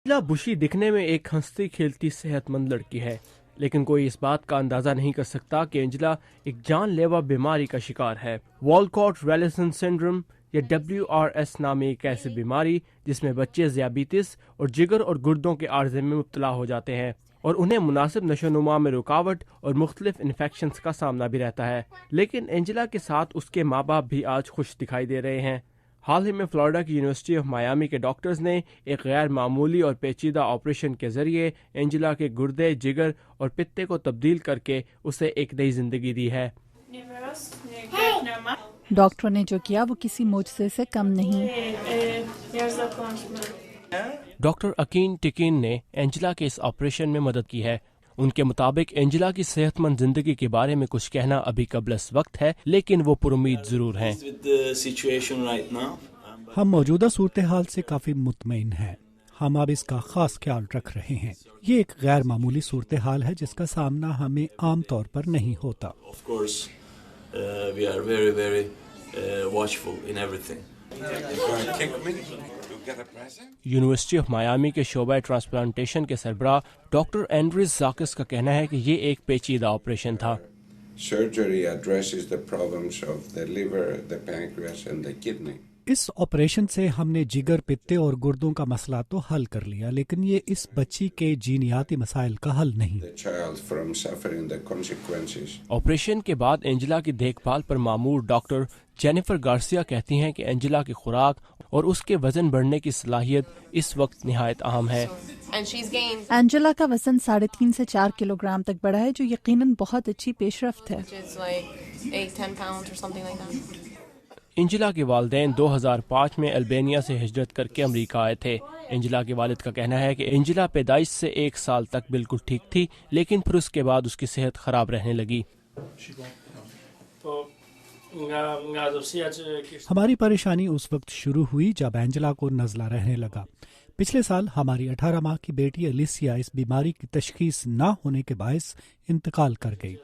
Angela बुशी दिखने में एक हंसती खेलती सेहतमंद लड़की है, लेकिन कोई इस बात का अंदाजा नहीं कर सकता कि एंजेला एक जानलेवा बीमारी का शिकार है। वॉलकॉट-रैलिसन सिंड्रोम या WRS नामी एक ऐसी बीमारी जिसमें बच्चे ज़ियाबीतिस और जिगर और गुर्दों के आर्जे में मुब्तला हो जाते हैं और उन्हें मुनासिब नशोनुमा में रुकावट और मुख्तलिफ इन्फेक्शंस का सामना भी रहता है। लेकिन एंजेला के साथ उसके माँ बाप भी आज खुश दिखाई दे रहे हैं। हाल ही में फ्लोरिडा की यूनिवर्सिटी ऑफ मायामी के डॉक्टर्स ने एक गैर मामूली और पेचीदा ऑपरेशन के जरिए एंजेला के गुर्दे, जिगर और पित्ते को तब्दील करके उसे एक नई जिंदगी दी है। डॉक्टरों ने जो किया वो किसी मुआजिज़े से कम नहीं। डॉक्टर अकीन टिकीन ने एंजेला के इस ऑपरेशन में मदद की है। उनके मुताबिक एंजेला की सेहतमंद जिंदगी के बारे में कुछ कहना अभी कबलस वक्त है, लेकिन वो पुरुमीद जरूर हैं। हम मौजूदा सूरत हाल से काफी मुतमईन हैं। हम अब इसका खास ख्याल रख रहे हैं। ये एक गैर मामूली सूरत हाल है जिसका सामना हमें आम तौर पर नहीं होता। यूनिवर्सिटी ऑफ मायामी के शोबा ट्रांसप्लांटेशन के सरबराह डॉक्टर एंड्रिस जाकिस का कहना है कि ये एक पेचीदा ऑपरेशन था। Surgery addresses the problems of the liver, the pancreas and the kidney. इस ऑपरेशन से हमने जिगर, पित्ते और गुर्दों का मसला तो हल कर लिया, लेकिन ये इस बच्ची के जीनियाती मसाइल का हल नहीं। The child from suffering the consequences. Operation के बाद एंजेला की देखभाल पर मामूर डॉक्टर जेनिफर गार्सिया कहती हैं कि एंजेला की खुराक और उसके वजन बढ़ने की सलाहियत इस वक्त निहायत अहम है। एंजेला का वजन 3.5 से 4 किलोग्राम तक बढ़ा है, जो यकीनन बहुत अच्छी पेशरफ्त है। एंजेला के वालिदैन 2005 में अल्बानिया से हिजरत करके अमेरिका आए थे। एंजेला के वालिद का कहना है कि एंजेला पैदाइश से 1 साल तक बिल्कुल ठीक थी, लेकिन फिर उसके बाद उसकी सेहत खराब रहने लगी। हमारी परेशानी उस वक्त शुरू हुई जब एंजेला को नज़ला रहने लगा। पिछले साल हमारी 18 माह की बेटी अलिसिया इस बीमारी की तशखीस न होने के बायस इंतकाल कर गई।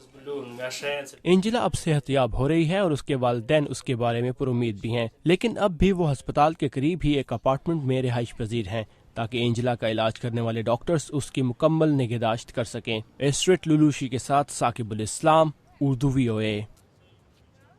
एंजेला अब सेहतयाब हो रही है और उसके वालिदैन उसके बारे में पुरुमीद भी हैं, लेकिन अब भी वो अस्पताल के करीब ही एक अपार्टमेंट में रिहाइश पजीर हैं ताकि एंजेला का इलाज करने वाले डॉक्टर्स उसकी मुकम्मल निगहदाश्त कर सकें। एस्ट्रेट लुलूशी के साथ साकिबुल इस्लाम, उर्दू VOA।